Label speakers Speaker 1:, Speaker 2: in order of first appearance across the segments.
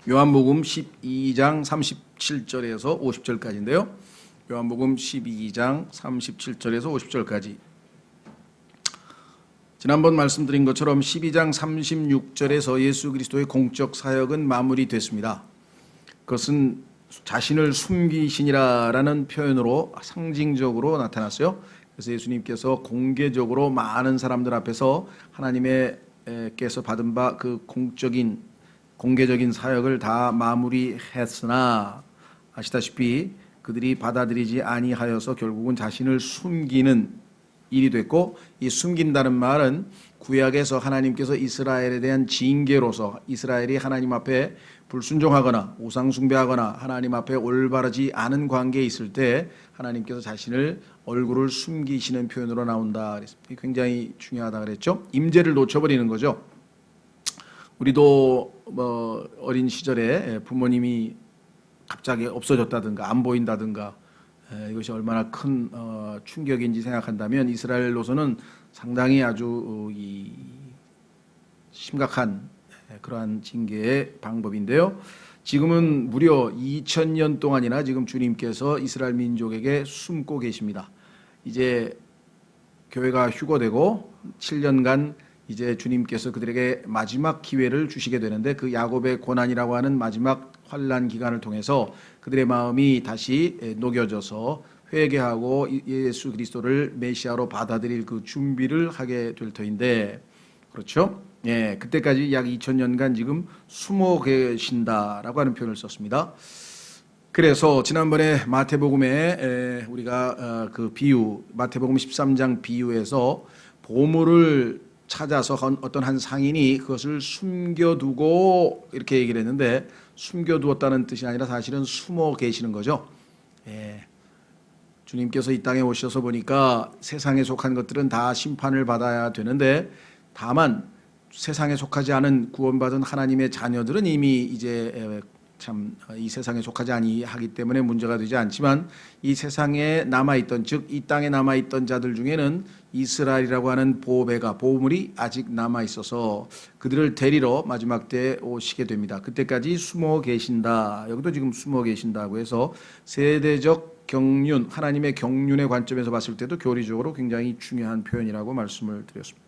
Speaker 1: 요한복음 12장 37절에서 50절까지인데요. 요한복음 12장 37절에서 50절까지. 지난번 말씀드린 것처럼 12장 36절에서 예수 그리스도의 공적 사역은 마무리됐습니다. 그것은 자신을 숨기시니라라는 표현으로 상징적으로 나타났어요. 그래서 예수님께서 공개적으로 많은 사람들 앞에서 하나님께서 받은 바 그 공개적인 사역을 다 마무리했으나 아시다시피 그들이 받아들이지 아니하여서 결국은 자신을 숨기는 일이 됐고, 이 숨긴다는 말은 구약에서 하나님께서 이스라엘에 대한 징계로서 이스라엘이 하나님 앞에 불순종하거나 우상 숭배하거나 하나님 앞에 올바르지 않은 관계에 있을 때 하나님께서 자신을 얼굴을 숨기시는 표현으로 나온다. 굉장히 중요하다 그랬죠. 임재를 놓쳐버리는 거죠. 우리도 어린 시절에 부모님이 갑자기 없어졌다든가 안 보인다든가 이것이 얼마나 큰 충격인지 생각한다면 이스라엘로서는 상당히 아주 심각한 그러한 징계의 방법인데요. 지금은 무려 2000년 동안이나 지금 주님께서 이스라엘 민족에게 숨고 계십니다. 이제 교회가 휴거되고 7년간 이제 주님께서 그들에게 마지막 기회를 주시게 되는데, 그 야곱의 고난이라고 하는 마지막 환난 기간을 통해서 그들의 마음이 다시 녹여져서 회개하고 예수 그리스도를 메시아로 받아들일 그 준비를 하게 될 터인데, 그렇죠? 예, 그때까지 약 2000년간 지금 숨어 계신다라고 하는 표현을 썼습니다. 그래서 지난번에 마태복음에 우리가 그 비유, 마태복음 13장 비유에서 보물을 찾아서 어떤 한 상인이 그것을 숨겨두고 이렇게 얘기를 했는데, 숨겨두었다는 뜻이 아니라 사실은 숨어 계시는 거죠. 예. 주님께서 이 땅에 오셔서 보니까 세상에 속한 것들은 다 심판을 받아야 되는데, 다만 세상에 속하지 않은 구원받은 하나님의 자녀들은 이미 이제 참 이 세상에 속하지 아니하기 때문에 문제가 되지 않지만, 이 세상에 남아있던, 즉 이 땅에 남아있던 자들 중에는 이스라엘이라고 하는 보물이 아직 남아있어서 그들을 데리러 마지막 때에 오시게 됩니다. 그때까지 숨어 계신다. 여기도 지금 숨어 계신다고 해서 세대적 경륜, 하나님의 경륜의 관점에서 봤을 때도 교리적으로 굉장히 중요한 표현이라고 말씀을 드렸습니다.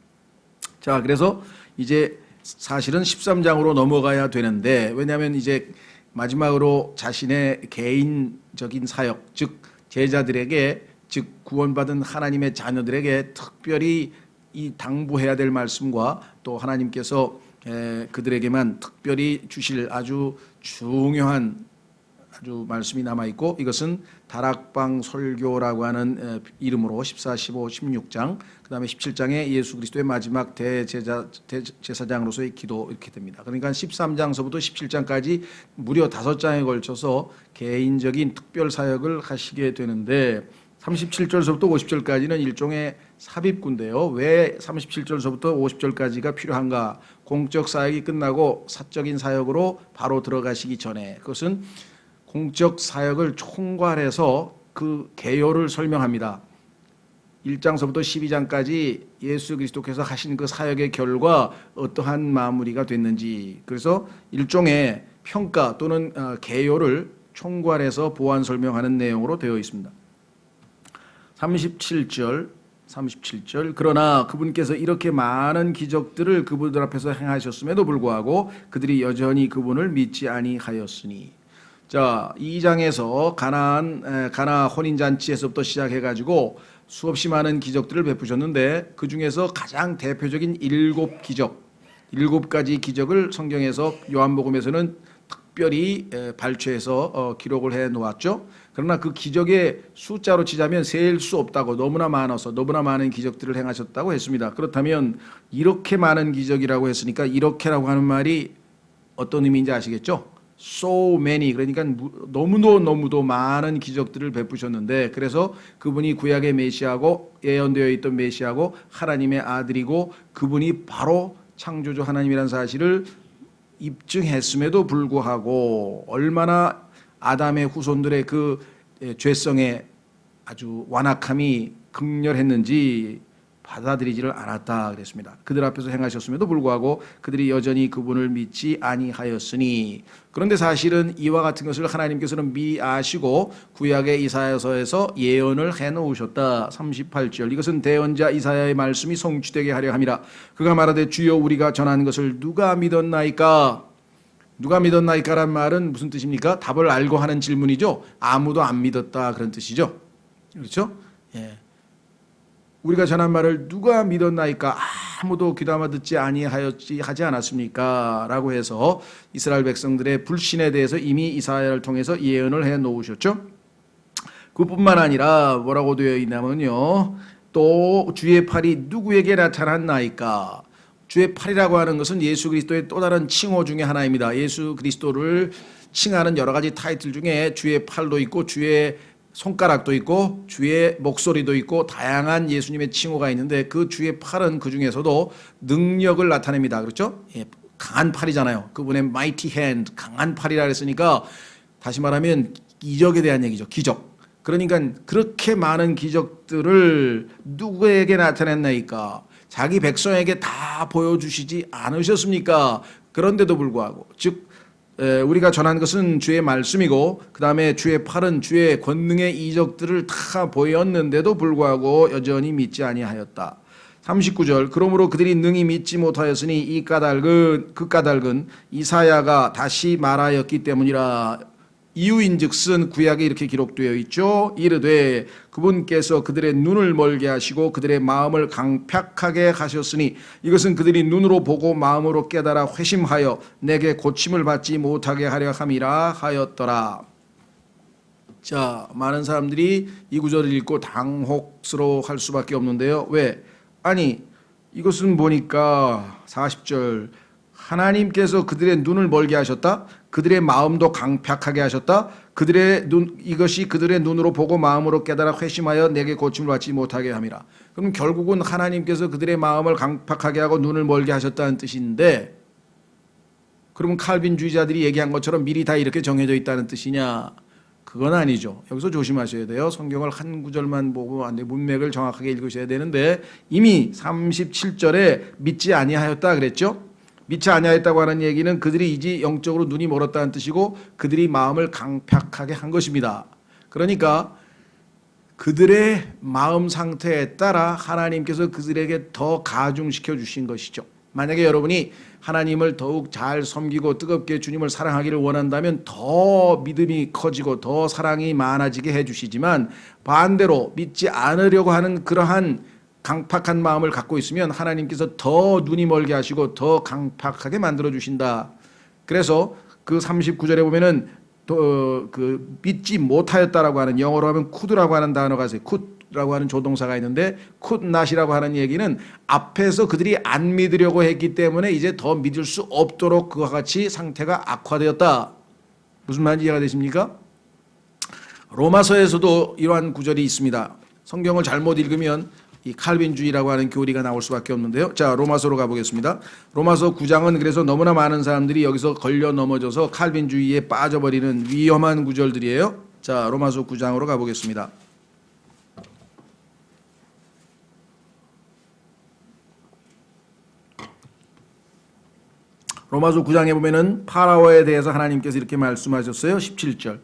Speaker 1: 자, 그래서 이제 사실은 13장으로 넘어가야 되는데, 왜냐하면 이제 마지막으로 자신의 개인적인 사역, 즉 제자들에게, 즉 구원받은 하나님의 자녀들에게 특별히 이 당부해야 될 말씀과 또 하나님께서 그들에게만 특별히 주실 아주 중요한 아주 말씀이 남아있고, 이것은 다락방 설교라고 하는 이름으로 14, 15, 16장, 그 다음에 17장에 예수 그리스도의 마지막 대제사장으로서의 기도, 이렇게 됩니다. 그러니까 13장서부터 17장까지 무려 5장에 걸쳐서 개인적인 특별 사역을 하시게 되는데, 37절서부터 50절까지는 일종의 삽입구인데요. 왜 37절서부터 50절까지가 필요한가? 공적 사역이 끝나고 사적인 사역으로 바로 들어가시기 전에, 그것은 공적 사역을 총괄해서 그 개요를 설명합니다. 1장서부터 12장까지 예수 그리스도께서 하신 그 사역의 결과 어떠한 마무리가 됐는지, 그래서 일종의 평가 또는 개요를 총괄해서 보완 설명하는 내용으로 되어 있습니다. 37절 그러나 그분께서 이렇게 많은 기적들을 그분들 앞에서 행하셨음에도 불구하고 그들이 여전히 그분을 믿지 아니하였으니. 자, 2장에서 가나 혼인잔치에서부터 시작해가지고 수없이 많은 기적들을 베푸셨는데, 그 중에서 가장 대표적인 7가지 기적을 성경에서 요한복음에서는 특별히 발췌해서 기록을 해 놓았죠. 그러나 그 기적의 숫자로 치자면 셀 수 없다고, 너무나 많아서 너무나 많은 기적들을 행하셨다고 했습니다. 그렇다면 이렇게 많은 기적이라고 했으니까 이렇게라고 하는 말이 어떤 의미인지 아시겠죠? So many, 그러니까 너무도 많은 기적들을 베푸셨는데, 그래서 그분이 구약의 메시아고 예언되어 있던 메시아고 하나님의 아들이고 그분이 바로 창조주 하나님이라는 사실을 입증했음에도 불구하고 얼마나 아담의 후손들의 그 죄성의 아주 완악함이 극렬했는지 받아들이지를 않았다 그랬습니다. 그들 앞에서 행하셨음에도 불구하고 그들이 여전히 그분을 믿지 아니하였으니. 그런데 사실은 이와 같은 것을 하나님께서는 미리 아시고 구약의 이사야서에서 예언을 해놓으셨다. 38절, 이것은 대언자 이사야의 말씀이 성취되게 하려 함이라. 그가 말하되 주여 우리가 전한 것을 누가 믿었나이까. 누가 믿었나이까란 말은 무슨 뜻입니까? 답을 알고 하는 질문이죠. 아무도 안 믿었다 그런 뜻이죠. 그렇죠? 예. 우리가 전한 말을 누가 믿었나이까. 아무도 귀담아 듣지 아니하였지 하지 않았습니까? 라고 해서 이스라엘 백성들의 불신에 대해서 이미 이사야를 통해서 예언을 해 놓으셨죠. 그뿐만 아니라 뭐라고 되어 있냐면요, 또 주의 팔이 누구에게 나타났나이까. 주의 팔이라고 하는 것은 예수 그리스도의 또 다른 칭호 중에 하나입니다. 예수 그리스도를 칭하는 여러 가지 타이틀 중에 주의 팔도 있고 주의 손가락도 있고 주의 목소리도 있고 다양한 예수님의 칭호가 있는데, 그 주의 팔은 그 중에서도 능력을 나타냅니다. 그렇죠? 예, 강한 팔이잖아요. 그분의 mighty hand, 강한 팔이라 그랬으니까 다시 말하면 기적에 대한 얘기죠. 기적. 그러니까 그렇게 많은 기적들을 누구에게 나타냈나이까. 자기 백성에게 다 보여주시지 않으셨습니까? 그런데도 불구하고, 즉 우리가 전한 것은 주의 말씀이고 그 다음에 주의 팔은 주의 권능의 이적들을 다 보였는데도 불구하고 여전히 믿지 아니하였다. 39절, 그러므로 그들이 능히 믿지 못하였으니 그 까닭은 이사야가 다시 말하였기 때문이라. 이유인즉슨 구약에 이렇게 기록되어 있죠. 이르되 그분께서 그들의 눈을 멀게 하시고 그들의 마음을 강팍하게 하셨으니 이것은 그들이 눈으로 보고 마음으로 깨달아 회심하여 내게 고침을 받지 못하게 하려 함이라 하였더라. 자, 많은 사람들이 이 구절을 읽고 당혹스러워할 수밖에 없는데요. 왜? 아니, 이것은 보니까 40절, 하나님께서 그들의 눈을 멀게 하셨다. 그들의 마음도 강팍하게 하셨다. 이것이 그들의 눈으로 보고 마음으로 깨달아 회심하여 내게 고침을 받지 못하게 함이라. 그럼 결국은 하나님께서 그들의 마음을 강팍하게 하고 눈을 멀게 하셨다는 뜻인데, 그러면 칼빈주의자들이 얘기한 것처럼 미리 다 이렇게 정해져 있다는 뜻이냐? 그건 아니죠. 여기서 조심하셔야 돼요. 성경을 한 구절만 보고 안 돼. 문맥을 정확하게 읽으셔야 되는데, 이미 37절에 믿지 아니하였다 그랬죠. 믿지 아니하였다고 하는 얘기는 그들이 이제 영적으로 눈이 멀었다는 뜻이고 그들이 마음을 강팍하게 한 것입니다. 그러니까 그들의 마음 상태에 따라 하나님께서 그들에게 더 가중시켜 주신 것이죠. 만약에 여러분이 하나님을 더욱 잘 섬기고 뜨겁게 주님을 사랑하기를 원한다면 더 믿음이 커지고 더 사랑이 많아지게 해주시지만, 반대로 믿지 않으려고 하는 그러한 강팍한 마음을 갖고 있으면 하나님께서 더 눈이 멀게 하시고 더 강팍하게 만들어 주신다. 그래서 그 39절에 보면은 그 믿지 못하였다라고 하는, 영어로 하면 could라고 하는 단어가 있어요. could라고 하는 조동사가 있는데 could not이라고 하는 얘기는 앞에서 그들이 안 믿으려고 했기 때문에 이제 더 믿을 수 없도록 그와 같이 상태가 악화되었다. 무슨 말인지 이해가 되십니까? 로마서에서도 이러한 구절이 있습니다. 성경을 잘못 읽으면 이 칼빈주의라고 하는 교리가 나올 수밖에 없는데요. 자, 로마서로 가보겠습니다. 로마서 9장은 그래서 너무나 많은 사람들이 여기서 걸려 넘어져서 칼빈주의에 빠져버리는 위험한 구절들이에요. 자, 로마서 9장으로 가보겠습니다. 로마서 9장에 보면은 파라오에 대해서 하나님께서 이렇게 말씀하셨어요. 17절.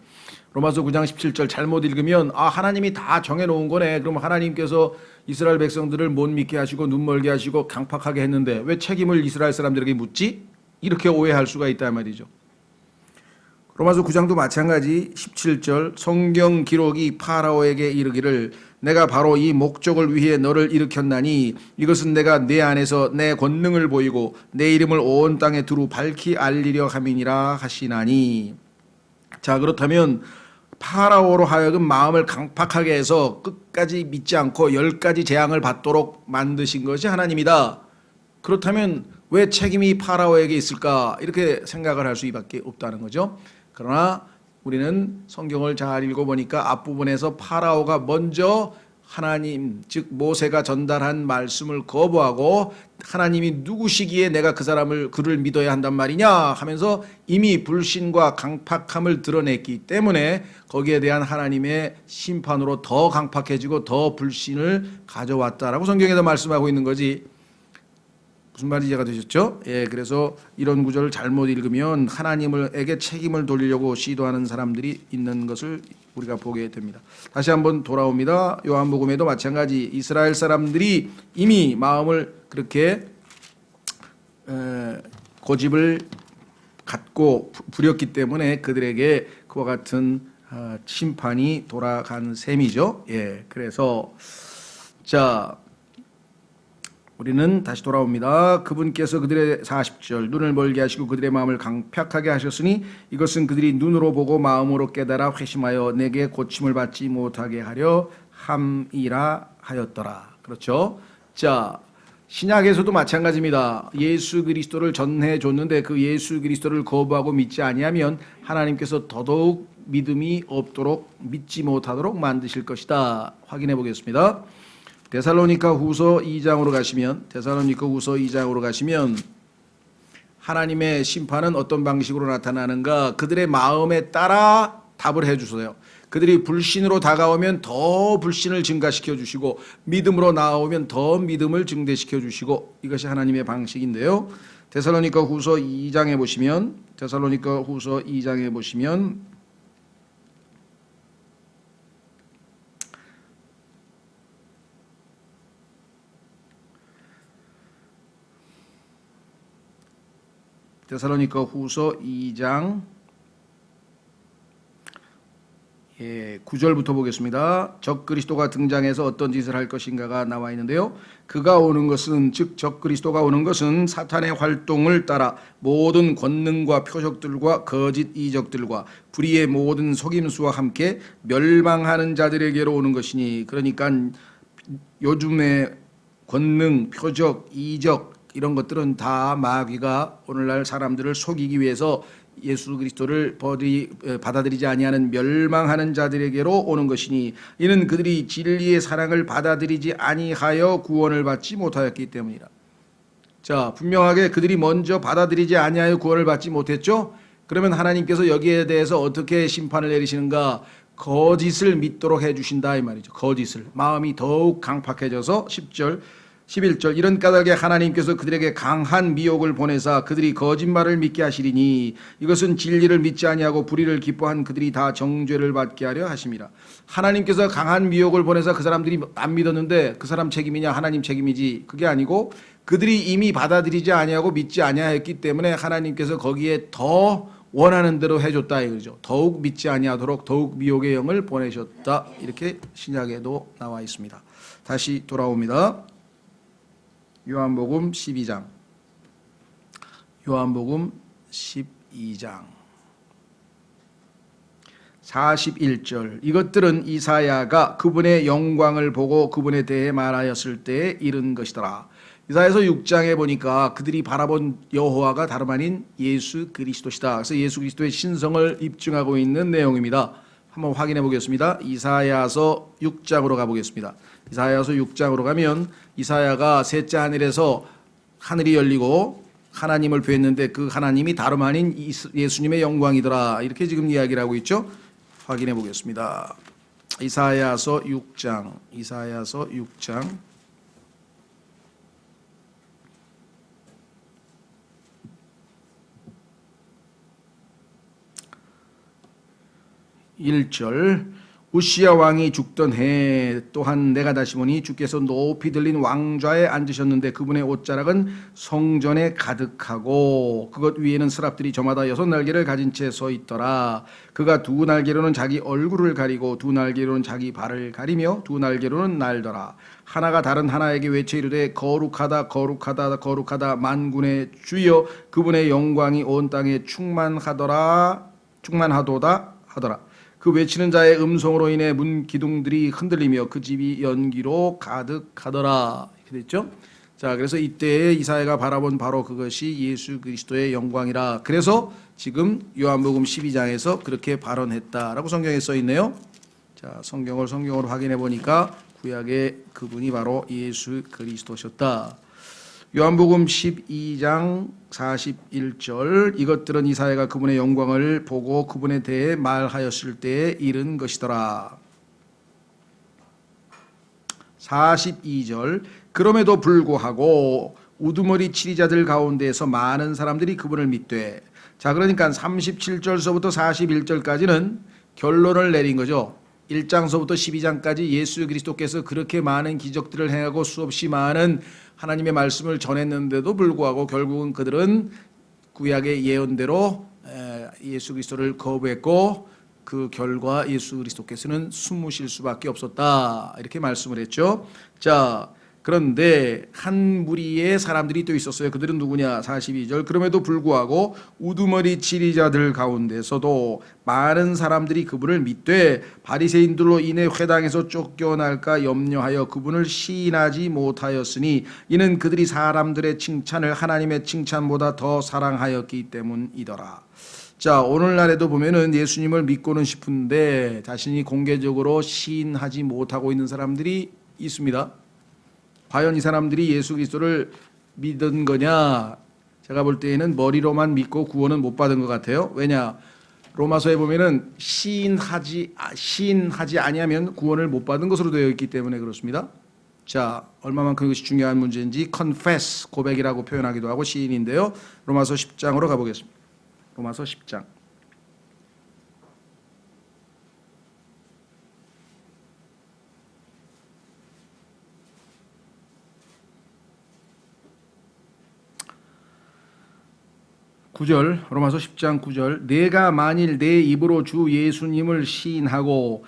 Speaker 1: 로마서 9장 17절 잘못 읽으면 하나님이 다 정해놓은 거네. 그럼 하나님께서 이스라엘 백성들을 못 믿게 하시고 눈 멀게 하시고 강팍하게 했는데 왜 책임을 이스라엘 사람들에게 묻지? 이렇게 오해할 수가 있단 말이죠. 로마서 9장도 마찬가지 17절, 성경 기록이 파라오에게 이르기를 내가 바로 이 목적을 위해 너를 일으켰나니 이것은 내가 내 안에서 내 권능을 보이고 내 이름을 온 땅에 두루 밝히 알리려 함이니라 하시나니. 자, 그렇다면 파라오로 하여금 마음을 강팍하게 해서 끝까지 믿지 않고 10가지 재앙을 받도록 만드신 것이 하나님이다. 그렇다면 왜 책임이 파라오에게 있을까? 이렇게 생각을 할 수밖에 없다는 거죠. 그러나 우리는 성경을 잘 읽어보니까 앞부분에서 파라오가 먼저 하나님 즉 모세가 전달한 말씀을 거부하고 하나님이 누구시기에 내가 그를 믿어야 한단 말이냐 하면서 이미 불신과 강팍함을 드러냈기 때문에 거기에 대한 하나님의 심판으로 더 강팍해지고 더 불신을 가져왔다라고 성경에서 말씀하고 있는 거지. 무슨 말인지 이해가 되셨죠? 예, 그래서 이런 구절을 잘못 읽으면 하나님에게 책임을 돌리려고 시도하는 사람들이 있는 것을 우리가 보게 됩니다. 다시 한번 돌아옵니다. 요한복음에도 마찬가지 이스라엘 사람들이 이미 마음을 그렇게 고집을 갖고 부렸기 때문에 그들에게 그와 같은 심판이 돌아간 셈이죠. 예, 그래서 자. 우리는 다시 돌아옵니다. 그분께서 그들의 40절 눈을 멀게 하시고 그들의 마음을 강팍하게 하셨으니 이것은 그들이 눈으로 보고 마음으로 깨달아 회심하여 내게 고침을 받지 못하게 하려 함이라 하였더라. 그렇죠? 자, 신약에서도 마찬가지입니다. 예수 그리스도를 전해 줬는데 그 예수 그리스도를 거부하고 믿지 아니하면 하나님께서 더더욱 믿음이 없도록 믿지 못하도록 만드실 것이다. 확인해 보겠습니다. 데살로니가 후서 2장으로 가시면 하나님의 심판은 어떤 방식으로 나타나는가? 그들의 마음에 따라 답을 해 주세요. 그들이 불신으로 다가오면 더 불신을 증가시켜 주시고 믿음으로 나오면 더 믿음을 증대시켜 주시고 이것이 하나님의 방식인데요. 데살로니가 후서 2장에 보시면 데살로니가 후서 2장 9절부터 보겠습니다. 적 그리스도가 등장해서 어떤 짓을 할 것인가가 나와 있는데요. 그가 오는 것은 즉 적 그리스도가 오는 것은 사탄의 활동을 따라 모든 권능과 표적들과 거짓 이적들과 불의의 모든 속임수와 함께 멸망하는 자들에게로 오는 것이니 그러니까 요즘의 권능, 표적, 이적 이런 것들은 다 마귀가 오늘날 사람들을 속이기 위해서 예수 그리스도를 받아들이지 아니하는 멸망하는 자들에게로 오는 것이니 이는 그들이 진리의 사랑을 받아들이지 아니하여 구원을 받지 못하였기 때문이라. 자, 분명하게 그들이 먼저 받아들이지 아니하여 구원을 받지 못했죠. 그러면 하나님께서 여기에 대해서 어떻게 심판을 내리시는가? 거짓을 믿도록 해주신다 이 말이죠. 거짓을. 마음이 더욱 강팍해져서 10절 11절 이런 까닭에 하나님께서 그들에게 강한 미혹을 보내사 그들이 거짓말을 믿게 하시리니 이것은 진리를 믿지 아니하고 불의를 기뻐한 그들이 다 정죄를 받게 하려 하심이라. 하나님께서 강한 미혹을 보내사 그 사람들이 안 믿었는데 그 사람 책임이냐 하나님 책임이지 그게 아니고 그들이 이미 받아들이지 아니하고 믿지 아니하였기 때문에 하나님께서 거기에 더 원하는 대로 해줬다 이거죠. 더욱 믿지 아니하도록 더욱 미혹의 영을 보내셨다 이렇게 신약에도 나와 있습니다. 다시 돌아옵니다. 요한복음 12장 41절 이것들은 이사야가 그분의 영광을 보고 그분에 대해 말하였을 때에 이른 것이더라. 이사야서 6장에 보니까 그들이 바라본 여호와가 다름 아닌 예수 그리스도시다. 그래서 예수 그리스도의 신성을 입증하고 있는 내용입니다. 한번 확인해 보겠습니다. 이사야서 6장으로 가보겠습니다. 이사야서 6장으로 가면 이사야가 셋째 하늘에서 하늘이 열리고 하나님을 뵀는데 그 하나님이 다름 아닌 예수님의 영광이더라. 이렇게 지금 이야기를 하고 있죠. 확인해 보겠습니다. 이사야서 6장 1절 우시야 왕이 죽던 해 또한 내가 다시 보니 주께서 높이 들린 왕좌에 앉으셨는데 그분의 옷자락은 성전에 가득하고 그것 위에는 스랍들이 저마다 6날개를 가진 채 서 있더라. 그가 2날개로는 자기 얼굴을 가리고 2날개로는 자기 발을 가리며 2날개로는 날더라. 하나가 다른 하나에게 외쳐 이르되 거룩하다 거룩하다 거룩하다 만군의 주여 그분의 영광이 온 땅에 충만하도다 하더라. 그 외치는 자의 음성으로 인해 문 기둥들이 흔들리며 그 집이 연기로 가득하더라. 이렇게 됐죠. 자, 그래서 이때에 이사야가 바라본 바로 그것이 예수 그리스도의 영광이라. 그래서 지금 요한복음 12장에서 그렇게 발언했다라고 성경에 써 있네요. 자, 성경을 확인해 보니까 구약의 그분이 바로 예수 그리스도셨다. 요한복음 12장 41절 이것들은 이사야가 그분의 영광을 보고 그분에 대해 말하였을 때에 이른 것이더라. 42절 그럼에도 불구하고 우두머리 치리자들 가운데에서 많은 사람들이 그분을 믿되. 자, 그러니까 37절서부터 41절까지는 결론을 내린 거죠. 1장서부터 12장까지 예수 그리스도께서 그렇게 많은 기적들을 행하고 수없이 많은 하나님의 말씀을 전했는데도 불구하고 결국은 그들은 구약의 예언대로 예수 그리스도를 거부했고 그 결과 예수 그리스도께서는 숨으실 수밖에 없었다. 이렇게 말씀을 했죠. 자, 그런데 한 무리의 사람들이 또 있었어요. 그들은 누구냐? 42절 그럼에도 불구하고 우두머리 치리자들 가운데서도 많은 사람들이 그분을 믿되 바리새인들로 인해 회당에서 쫓겨날까 염려하여 그분을 시인하지 못하였으니 이는 그들이 사람들의 칭찬을 하나님의 칭찬보다 더 사랑하였기 때문이더라. 자, 오늘날에도 보면은 예수님을 믿고는 싶은데 자신이 공개적으로 시인하지 못하고 있는 사람들이 있습니다. 과연 이 사람들이 예수 그리스도를 믿은 거냐? 제가 볼 때에는 머리로만 믿고 구원은 못 받은 것 같아요. 왜냐? 로마서에 보면은 시인하지 아니하면 구원을 못 받은 것으로 되어 있기 때문에 그렇습니다. 자, 얼마만큼 이것이 중요한 문제인지 confess 고백이라고 표현하기도 하고 시인인데요. 로마서 10장으로 가보겠습니다. 로마서 10장. (9절) 로마서 10장 9절 내가 만일 내 입으로 주 예수님을 시인하고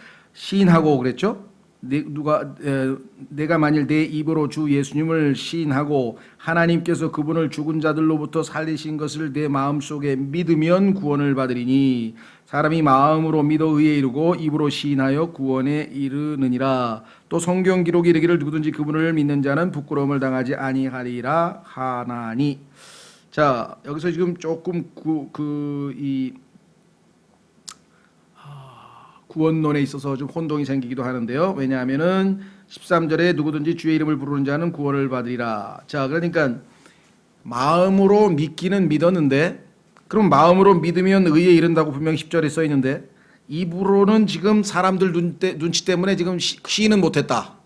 Speaker 1: 그랬죠? 내가 만일 내 입으로 주 예수님을 시인하고 하나님께서 그분을 죽은 자들로부터 살리신 것을 내 마음속에 믿으면 구원을 받으리니 사람이 마음으로 믿어 의에 이르고 입으로 시인하여 구원에 이르느니라. 또 성경 기록이 이르기를 누구든지 그분을 믿는 자는 부끄러움을 당하지 아니하리라 하나니. 자, 여기서 지금 조금 구원론에 있어서 좀 혼동이 생기기도 하는데요. 왜냐하면은 13절에 누구든지 주의 이름을 부르는 자는 구원을 받으리라. 자, 그러니까 마음으로 믿기는 믿었는데 그럼 마음으로 믿으면 의에 이른다고 분명히 10절에 써 있는데 입으로는 지금 사람들 눈치 때문에 지금 시인은 못했다.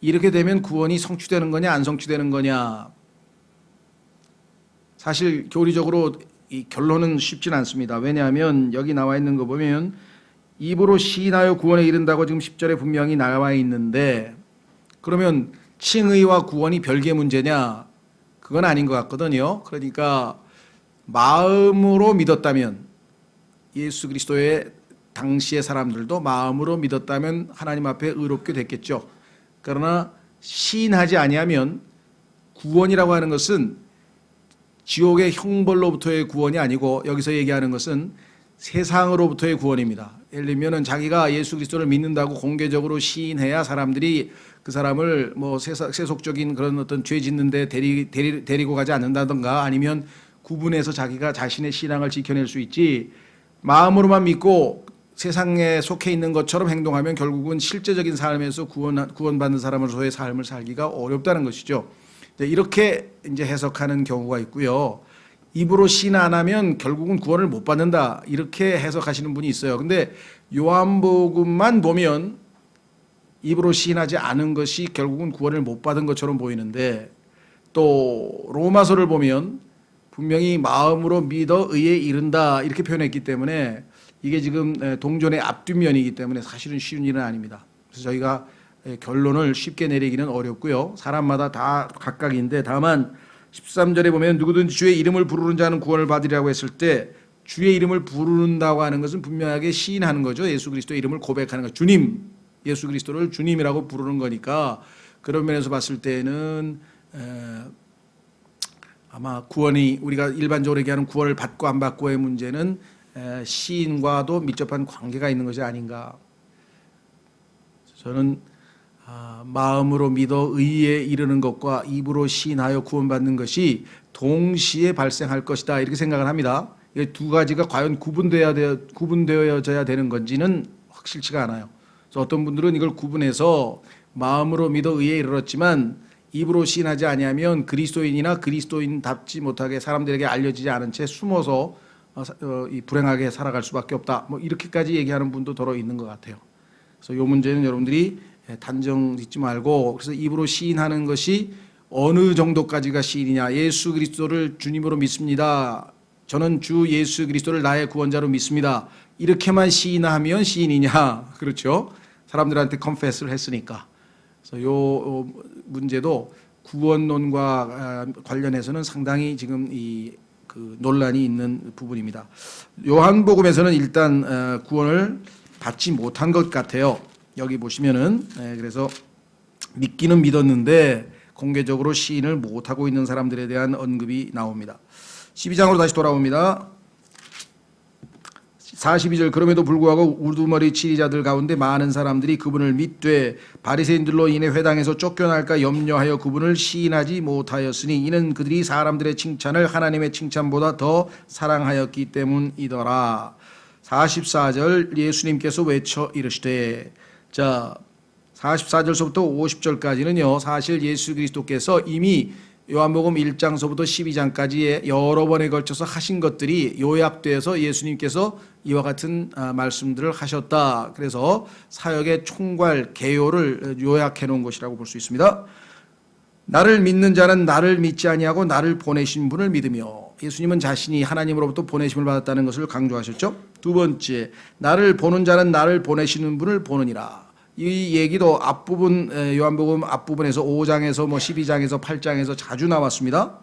Speaker 1: 이렇게 되면 구원이 성취되는 거냐 안 성취되는 거냐. 사실 교리적으로 이 결론은 쉽진 않습니다. 왜냐하면 여기 나와 있는 거 보면 입으로 시인하여 구원에 이른다고 지금 10절에 분명히 나와 있는데 그러면 칭의와 구원이 별개의 문제냐? 그건 아닌 것 같거든요. 그러니까 마음으로 믿었다면 예수 그리스도의 당시의 사람들도 마음으로 믿었다면 하나님 앞에 의롭게 됐겠죠. 그러나 시인하지 아니하면 구원이라고 하는 것은 지옥의 형벌로부터의 구원이 아니고 여기서 얘기하는 것은 세상으로부터의 구원입니다. 예를 들면 자기가 예수 그리스도를 믿는다고 공개적으로 시인해야 사람들이 그 사람을 뭐 세속적인 그런 어떤 죄 짓는데 데리고 가지 않는다든가 아니면 구분해서 자기가 자신의 신앙을 지켜낼 수 있지 마음으로만 믿고 세상에 속해 있는 것처럼 행동하면 결국은 실제적인 삶에서 구원받는 사람으로서의 삶을 살기가 어렵다는 것이죠. 이렇게 이제 해석하는 경우가 있고요. 입으로 시인 안 하면 결국은 구원을 못 받는다. 이렇게 해석하시는 분이 있어요. 근데 요한복음만 보면 입으로 시인하지 않은 것이 결국은 구원을 못 받은 것처럼 보이는데 또 로마서를 보면 분명히 마음으로 믿어 의에 이른다 이렇게 표현했기 때문에 이게 지금 동전의 앞뒷면이기 때문에 사실은 쉬운 일은 아닙니다. 그래서 저희가 결론을 쉽게 내리기는 어렵고요. 사람마다 다 각각인데 다만 13절에 보면 누구든지 주의 이름을 부르는 자는 구원을 받으리라고 했을 때 주의 이름을 부른다고 하는 것은 분명하게 시인하는 거죠. 예수 그리스도의 이름을 고백하는 것. 주님, 예수 그리스도를 주님이라고 부르는 거니까 그런 면에서 봤을 때는 아마 구원이 우리가 일반적으로 얘기하는 구원을 받고 안 받고의 문제는 시인과도 밀접한 관계가 있는 것이 아닌가. 저는 마음으로 믿어 의에 이르는 것과 입으로 시인하여 구원받는 것이 동시에 발생할 것이다 이렇게 생각을 합니다. 이 두 가지가 과연 구분되어져야 되는 건지는 확실치가 않아요. 그래서 어떤 분들은 이걸 구분해서 마음으로 믿어 의에 이르렀지만 입으로 시인하지 아니하면 그리스도인이나 그리스도인답지 못하게 사람들에게 알려지지 않은 채 숨어서 이 불행하게 살아갈 수밖에 없다. 뭐 이렇게까지 얘기하는 분도 더러 있는 것 같아요. 그래서 이 문제는 여러분들이 단정 짓지 말고, 그래서 입으로 시인하는 것이 어느 정도까지가 시인이냐. 예수 그리스도를 주님으로 믿습니다. 저는 주 예수 그리스도를 나의 구원자로 믿습니다. 이렇게만 시인하면 시인이냐. 그렇죠. 사람들한테 컨페스를 했으니까. 그래서 요 문제도 구원론과 관련해서는 상당히 지금 그 논란이 있는 부분입니다. 요한복음에서는 일단 구원을 받지 못한 것 같아요. 여기 보시면은 그래서 믿기는 믿었는데 공개적으로 시인을 못하고 있는 사람들에 대한 언급이 나옵니다. 12장으로 다시 돌아옵니다. 42절 그럼에도 불구하고 우두머리 치리자들 가운데 많은 사람들이 그분을 믿되 바리새인들로 인해 회당에서 쫓겨날까 염려하여 그분을 시인하지 못하였으니 이는 그들이 사람들의 칭찬을 하나님의 칭찬보다 더 사랑하였기 때문이더라. 44절 예수님께서 외쳐 이르시되, 자 44절서부터 50절까지는요 사실 예수 그리스도께서 이미 요한복음 1장서부터 12장까지의 여러 번에 걸쳐서 하신 것들이 요약돼서 예수님께서 이와 같은 말씀들을 하셨다. 그래서 사역의 총괄 개요를 요약해 놓은 것이라고 볼 수 있습니다. 나를 믿는 자는 나를 믿지 아니하고 나를 보내신 분을 믿으며, 예수님은 자신이 하나님으로부터 보내심을 받았다는 것을 강조하셨죠. 두 번째, 나를 보는 자는 나를 보내시는 분을 보느니라. 이 얘기도 앞부분 요한복음 앞부분에서 5장에서 12장에서 8장에서 자주 나왔습니다.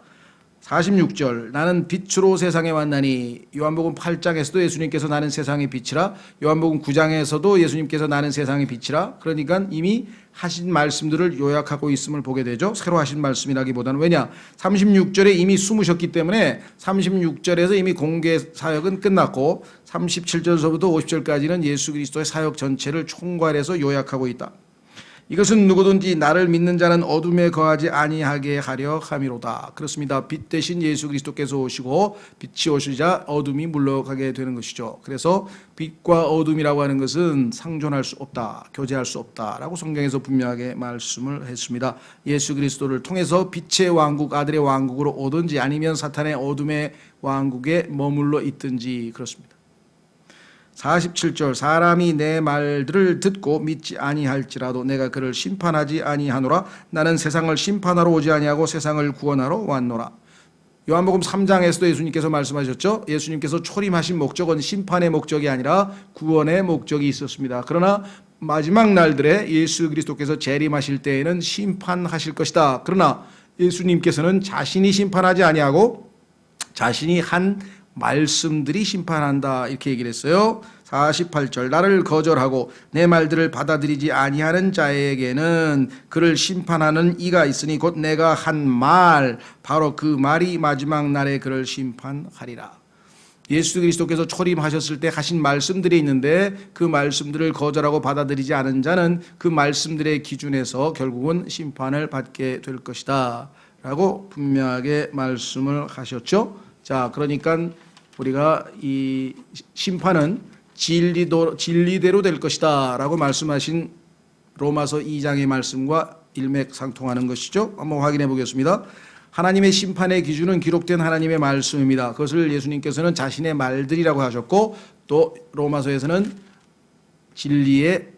Speaker 1: 46절 나는 빛으로 세상에 왔나니, 요한복음 8장에서도 예수님께서 나는 세상의 빛이라, 요한복음 9장에서도 예수님께서 나는 세상의 빛이라. 그러니까 이미 하신 말씀들을 요약하고 있음을 보게 되죠. 새로 하신 말씀이라기보다는. 왜냐? 36절에 이미 숨으셨기 때문에 36절에서 이미 공개 사역은 끝났고 37절서부터 50절까지는 예수 그리스도의 사역 전체를 총괄해서 요약하고 있다. 이것은 누구든지 나를 믿는 자는 어둠에 거하지 아니하게 하려 함이로다. 그렇습니다. 빛 대신 예수 그리스도께서 오시고 빛이 오시자 어둠이 물러가게 되는 것이죠. 그래서 빛과 어둠이라고 하는 것은 상존할 수 없다, 교제할 수 없다라고 성경에서 분명하게 말씀을 했습니다. 예수 그리스도를 통해서 빛의 왕국, 아들의 왕국으로 오든지 아니면 사탄의 어둠의 왕국에 머물러 있든지 그렇습니다. 47절 사람이 내 말들을 듣고 믿지 아니할지라도 내가 그를 심판하지 아니하노라. 나는 세상을 심판하러 오지 아니하고 세상을 구원하러 왔노라. 요한복음 3장에서도 예수님께서 말씀하셨죠. 예수님께서 초림하신 목적은 심판의 목적이 아니라 구원의 목적이 있었습니다. 그러나 마지막 날들에 예수 그리스도께서 재림하실 때에는 심판하실 것이다. 그러나 예수님께서는 자신이 심판하지 아니하고 자신이 한 말씀들이 심판한다, 이렇게 얘기를 했어요. 48절 나를 거절하고 내 말들을 받아들이지 아니하는 자에게는 그를 심판하는 이가 있으니 곧 내가 한 말, 바로 그 말이 마지막 날에 그를 심판하리라. 예수 그리스도께서 초림하셨을 때 하신 말씀들이 있는데 그 말씀들을 거절하고 받아들이지 않은 자는 그 말씀들의 기준에서 결국은 심판을 받게 될 것이다 라고 분명하게 말씀을 하셨죠. 자, 그러니까 우리가 이 심판은 진리대로 될 것이다 라고 말씀하신 로마서 2장의 말씀과 일맥상통하는 것이죠. 한번 확인해 보겠습니다. 하나님의 심판의 기준은 기록된 하나님의 말씀입니다. 그것을 예수님께서는 자신의 말들이라고 하셨고, 또 로마서에서는 진리의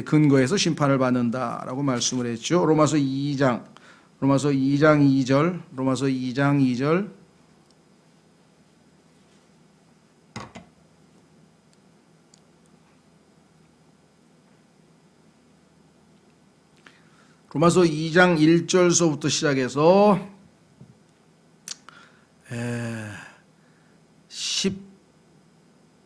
Speaker 1: 근거에서 심판을 받는다라고 말씀을 했죠. 로마서 2장 2절 로마서 2장 1절서부터 시작해서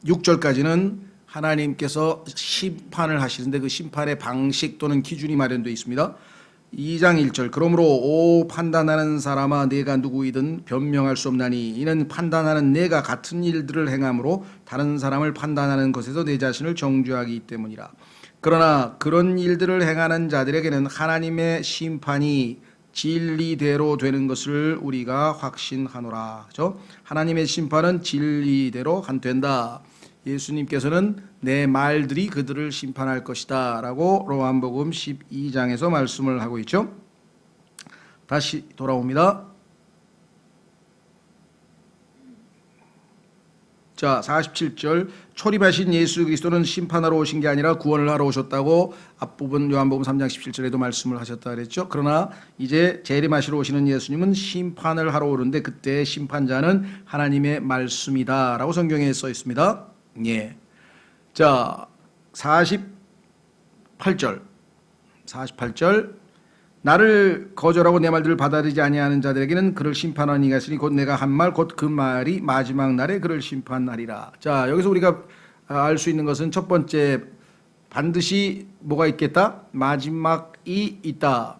Speaker 1: 16절까지는 하나님께서 심판을 하시는데 그 심판의 방식 또는 기준이 마련되어 있습니다. 2장 1절 그러므로 오 판단하는 사람아 내가 누구이든 변명할 수 없나니 이는 판단하는 내가 같은 일들을 행함으로 다른 사람을 판단하는 것에서 내 자신을 정죄하기 때문이라. 그러나 그런 일들을 행하는 자들에게는 하나님의 심판이 진리대로 되는 것을 우리가 확신하노라. 그렇죠? 하나님의 심판은 진리대로 된다. 예수님께서는 내 말들이 그들을 심판할 것이다 라고 요한복음 12장에서 말씀을 하고 있죠. 다시 돌아옵니다. 자, 47절 초림하신 예수 그리스도는 심판하러 오신 게 아니라 구원을 하러 오셨다고 앞부분 요한복음 3장 17절에도 말씀을 하셨다 그랬죠. 그러나 이제 재림하시러 오시는 예수님은 심판을 하러 오는데 그때 심판자는 하나님의 말씀이다라고 성경에 써 있습니다. 예. 자, 48절 나를 거절하고 내 말들을 받아들이지 아니하는 자들에게는 그를 심판하는 이가 있으니 곧 내가 한 말 곧 그 말이 마지막 날에 그를 심판하리라. 자, 여기서 우리가 알 수 있는 것은 첫 번째, 반드시 뭐가 있겠다? 마지막이 있다.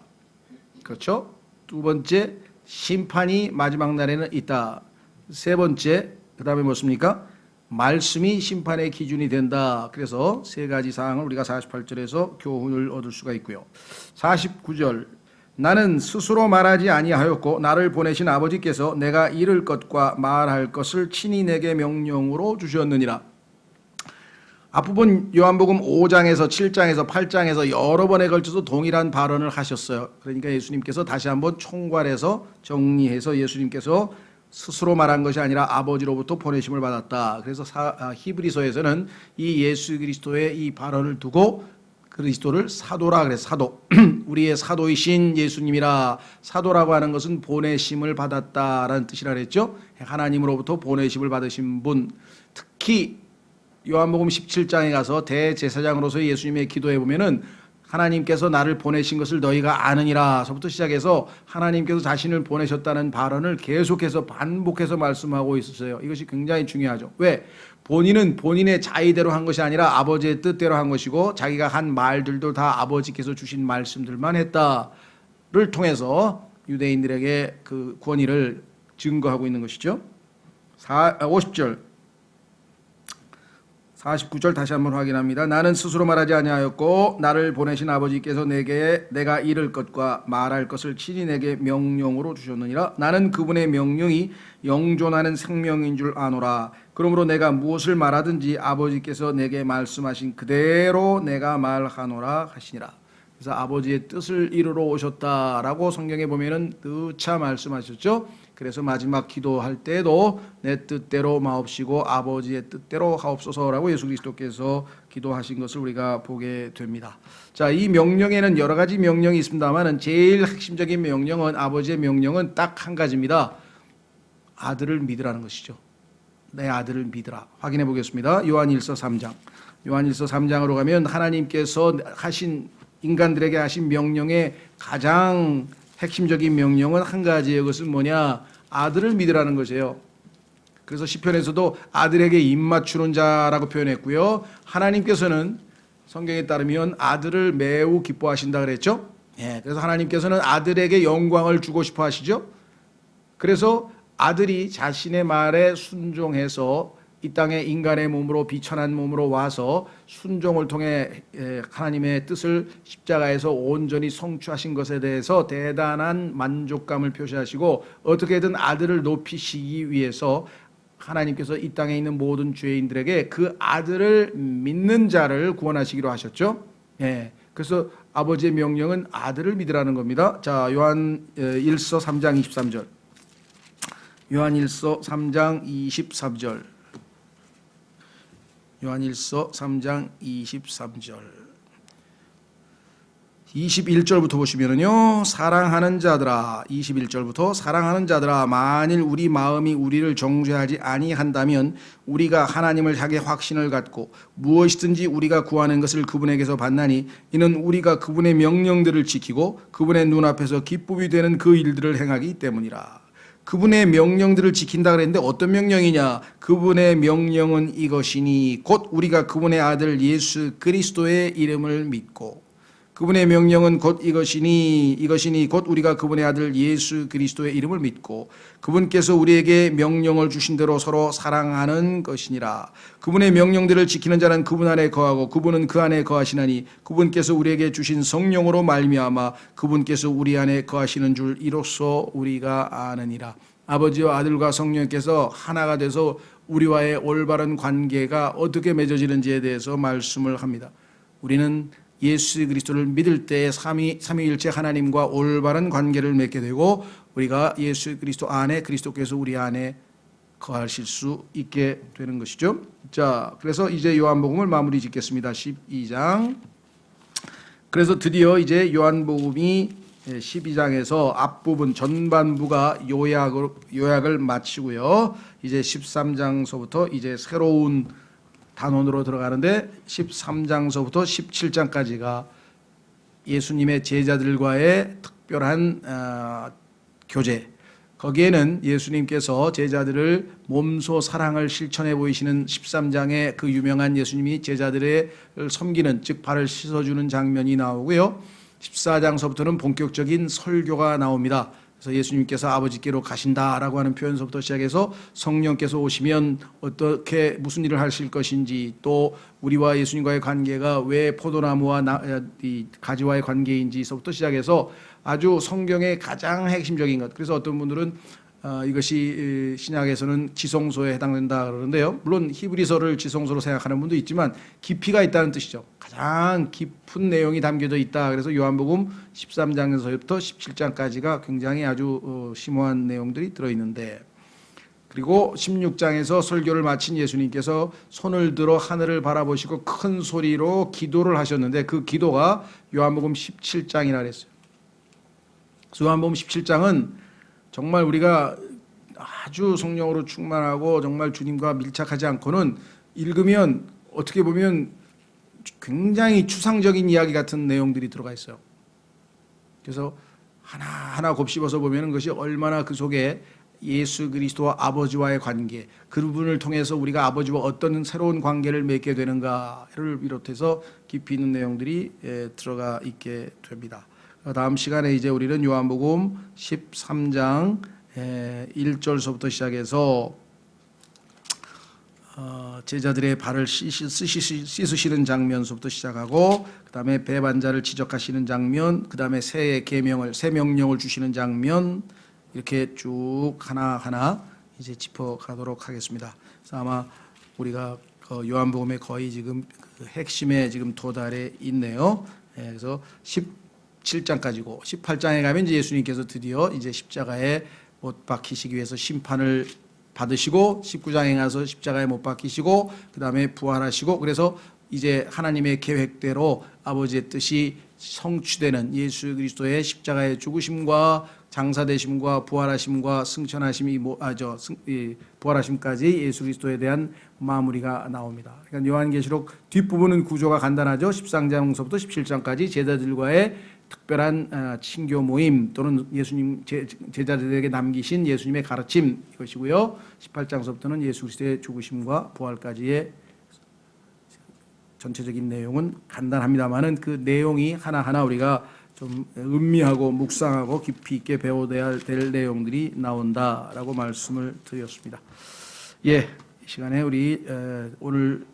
Speaker 1: 그렇죠? 두 번째, 심판이 마지막 날에는 있다. 세 번째, 그 다음에 뭐습니까? 말씀이 심판의 기준이 된다. 그래서 세 가지 사항을 우리가 48절에서 교훈을 얻을 수가 있고요. 49절 나는 스스로 말하지 아니하였고 나를 보내신 아버지께서 내가 이를 것과 말할 것을 친히 내게 명령으로 주셨느니라. 앞부분 요한복음 5장에서 7장에서 8장에서 여러 번에 걸쳐서 동일한 발언을 하셨어요. 그러니까 예수님께서 다시 한번 총괄해서 정리해서 예수님께서 스스로 말한 것이 아니라 아버지로부터 보내심을 받았다. 그래서 히브리서에서는 이 예수 그리스도의 이 발언을 두고 그리스도를 사도라 그래서 사도 우리의 사도이신 예수님이라. 사도라고 하는 것은 보내심을 받았다라는 뜻이라 그랬죠. 하나님으로부터 보내심을 받으신 분. 특히 요한복음 17장에 가서 대제사장으로서 예수님의 기도해 보면은 하나님께서 나를 보내신 것을 너희가 아느니라서부터 시작해서 하나님께서 자신을 보내셨다는 발언을 계속해서 반복해서 말씀하고 있었어요. 이것이 굉장히 중요하죠. 왜? 본인은 본인의 자의대로 한 것이 아니라 아버지의 뜻대로 한 것이고 자기가 한 말들도 다 아버지께서 주신 말씀들만 했다를 통해서 유대인들에게 그 권위를 증거하고 있는 것이죠. 50절 49절 다시 한번 확인합니다. 나는 스스로 말하지 아니하였고 나를 보내신 아버지께서 내가 이를 것과 말할 것을 친히 내게 명령으로 주셨느니라. 나는 그분의 명령이 영존하는 생명인 줄 아노라. 그러므로 내가 무엇을 말하든지 아버지께서 내게 말씀하신 그대로 내가 말하노라 하시니라. 그래서 아버지의 뜻을 이루러 오셨다라고 성경에 보면은 누차 말씀하셨죠. 그래서 마지막 기도할 때도 내 뜻대로 마옵시고 아버지의 뜻대로 하옵소서라고 예수 그리스도께서 기도하신 것을 우리가 보게 됩니다. 자, 이 명령에는 여러 가지 명령이 있습니다만은 제일 핵심적인 명령은 아버지의 명령은 딱 한 가지입니다. 아들을 믿으라는 것이죠. 내 아들을 믿으라. 확인해 보겠습니다. 요한일서 3장. 요한일서 3장으로 가면 하나님께서 하신 인간들에게 하신 명령의 가장 핵심적인 명령은 한 가지예요. 그것은 뭐냐? 아들을 믿으라는 것이에요. 그래서 시편에서도 아들에게 입 맞추는 자라고 표현했고요. 하나님께서는 성경에 따르면 아들을 매우 기뻐하신다 그랬죠. 예, 그래서 하나님께서는 아들에게 영광을 주고 싶어 하시죠. 그래서 아들이 자신의 말에 순종해서 이 땅에 인간의 몸으로 비천한 몸으로 와서 순종을 통해 하나님의 뜻을 십자가에서 온전히 성취하신 것에 대해서 대단한 만족감을 표시하시고 어떻게든 아들을 높이시기 위해서 하나님께서 이 땅에 있는 모든 죄인들에게 그 아들을 믿는 자를 구원하시기로 하셨죠. 예, 그래서 아버지의 명령은 아들을 믿으라는 겁니다. 자, 요한일서 3장 23절. 요한일서 3장 23절. 요한일서 3장 23절 21절부터 보시면은요, 사랑하는 자들아, 21절부터 사랑하는 자들아, 만일 우리 마음이 우리를 정죄하지 아니한다면 우리가 하나님을 향해 확신을 갖고 무엇이든지 우리가 구하는 것을 그분에게서 받나니 이는 우리가 그분의 명령들을 지키고 그분의 눈앞에서 기쁨이 되는 그 일들을 행하기 때문이라. 그분의 명령들을 지킨다 그랬는데 어떤 명령이냐? 그분의 명령은 이것이니 곧 우리가 그분의 아들 예수 그리스도의 이름을 믿고, 그분의 명령은 곧 이것이니 곧 우리가 그분의 아들 예수 그리스도의 이름을 믿고 그분께서 우리에게 명령을 주신 대로 서로 사랑하는 것이니라. 그분의 명령들을 지키는 자는 그분 안에 거하고 그분은 그 안에 거하시나니 그분께서 우리에게 주신 성령으로 말미암아 그분께서 우리 안에 거하시는 줄 이로써 우리가 아느니라. 아버지와 아들과 성령께서 하나가 돼서 우리와의 올바른 관계가 어떻게 맺어지는지에 대해서 말씀을 합니다. 우리는 예수 그리스도를 믿을 때에 삼위일체 하나님과 올바른 관계를 맺게 되고 우리가 예수 그리스도 안에 그리스도께서 우리 안에 거하실 수 있게 되는 것이죠. 자, 그래서 이제 요한복음을 마무리 짓겠습니다. 12장. 그래서 드디어 이제 요한복음이 12장에서 앞부분 전반부가 요약을 마치고요. 이제 13장서부터 이제 새로운 단원으로 들어가는데 13장서부터 17장까지가 예수님의 제자들과의 특별한 교제. 거기에는 예수님께서 제자들을 몸소 사랑을 실천해 보이시는 13장의 그 유명한 예수님이 제자들을 섬기는, 즉 발을 씻어주는 장면이 나오고요. 14장서부터는 본격적인 설교가 나옵니다. 그래서 예수님께서 아버지께로 가신다라고 하는 표현서부터 시작해서 성령께서 오시면 어떻게 무슨 일을 하실 것인지, 또 우리와 예수님과의 관계가 왜 포도나무와 이 가지와의 관계인지서부터 시작해서 아주 성경의 가장 핵심적인 것. 그래서 어떤 분들은 이것이 신약에서는 지성소에 해당된다 그러는데요. 물론 히브리서를 지성소로 생각하는 분도 있지만 깊이가 있다는 뜻이죠. 가장 깊은 내용이 담겨져 있다. 그래서 요한복음 13장에서부터 17장까지가 굉장히 아주 심오한 내용들이 들어있는데, 그리고 16장에서 설교를 마친 예수님께서 손을 들어 하늘을 바라보시고 큰 소리로 기도를 하셨는데 그 기도가 요한복음 17장이라 그랬어요. 요한복음 17장은 정말 우리가 아주 성령으로 충만하고 정말 주님과 밀착하지 않고는 읽으면 어떻게 보면 굉장히 추상적인 이야기 같은 내용들이 들어가 있어요. 그래서 하나하나 곱씹어서 보면 그것이 얼마나 그 속에 예수 그리스도와 아버지와의 관계, 그분을 통해서 우리가 아버지와 어떤 새로운 관계를 맺게 되는가를 비롯해서 깊이 있는 내용들이 들어가 있게 됩니다. 다음 시간에 이제 우리는 요한복음 13장 1절서부터 시작해서 제자들의 발을 씻으시는 장면서부터 시작하고, 그 다음에 배반자를 지적하시는 장면, 그 다음에 새 명령을 주시는 장면, 이렇게 쭉 하나하나 이제 짚어가도록 하겠습니다. 그래서 아마 우리가 요한복음의 거의 지금 그 핵심에 지금 도달해 있네요. 그래서 17장까지고 18장에 가면 이제 예수님께서 드디어 이제 십자가에 못 박히시기 위해서 심판을 받으시고, 19장에 가서 십자가에 못 박히시고 그 다음에 부활하시고, 그래서 이제 하나님의 계획대로 아버지의 뜻이 성취되는 예수 그리스도의 십자가의 죽으심과 장사되심과 부활하심과 승천하심이 부활하심까지 예수 그리스도에 대한 마무리가 나옵니다. 그러니까 요한계시록 뒷부분은 구조가 간단하죠. 13장서부터 17장까지 제자들과의 특별한 친교 모임 또는 예수님 제자들에게 남기신 예수님의 가르침, 이것이고요. 18장서부터는 예수 그리스도의 죽으심과 부활까지의 전체적인 내용은 간단합니다만은 그 내용이 하나하나 우리가 좀 음미하고 묵상하고 깊이 있게 배워야 될 내용들이 나온다라고 말씀을 드렸습니다. 이 시간에 우리 오늘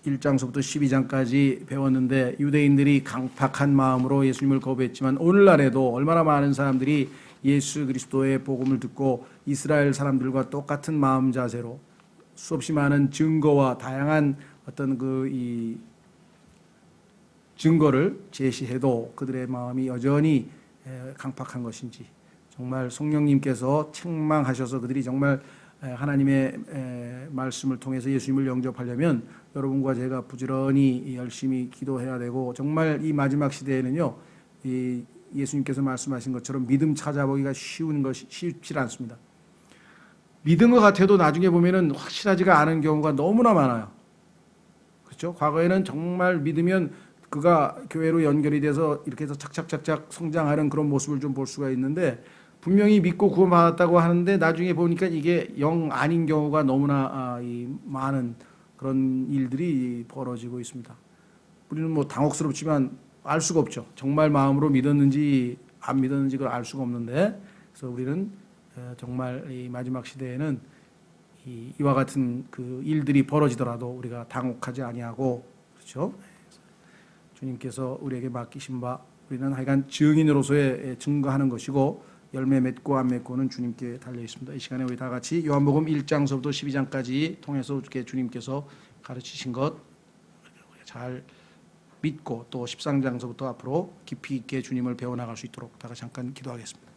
Speaker 1: 1장서부터 12장까지 배웠는데, 유대인들이 강팍한 마음으로 예수님을 거부했지만 오늘날에도 얼마나 많은 사람들이 예수 그리스도의 복음을 듣고 이스라엘 사람들과 똑같은 마음 자세로 수없이 많은 증거와 다양한 어떤 이 증거를 제시해도 그들의 마음이 여전히 강팍한 것인지, 정말 성령님께서 책망하셔서 그들이 정말 하나님의 말씀을 통해서 예수님을 영접하려면 여러분과 제가 부지런히 열심히 기도해야 되고, 정말 이 마지막 시대에는요, 이 예수님께서 말씀하신 것처럼 믿음 찾아보기가 쉽지 않습니다. 믿은 것 같아도 나중에 보면은 확실하지가 않은 경우가 너무나 많아요. 그렇죠? 과거에는 정말 믿으면 그가 교회로 연결이 돼서 이렇게 해서 착착착착 성장하는 그런 모습을 좀 볼 수가 있는데, 분명히 믿고 구원받았다고 하는데 나중에 보니까 이게 영 아닌 경우가 너무나 많은 그런 일들이 벌어지고 있습니다. 우리는 뭐 당혹스럽지만 알 수가 없죠. 정말 마음으로 믿었는지 안 믿었는지 그걸 알 수가 없는데, 그래서 우리는 정말 이 마지막 시대에는 이와 같은 그 일들이 벌어지더라도 우리가 당혹하지 아니하고, 그렇죠? 주님께서 우리에게 맡기신 바 우리는 하여간 증인으로서의 증거하는 것이고, 열매 맺고 안 맺고는 주님께 달려 있습니다. 이 시간에 우리 다 같이 요한복음 1장서부터 12장까지 통해서 이렇게 주님께서 가르치신 것 잘 믿고 또 13장서부터 앞으로 깊이 있게 주님을 배워나갈 수 있도록 다 같이 잠깐 기도하겠습니다.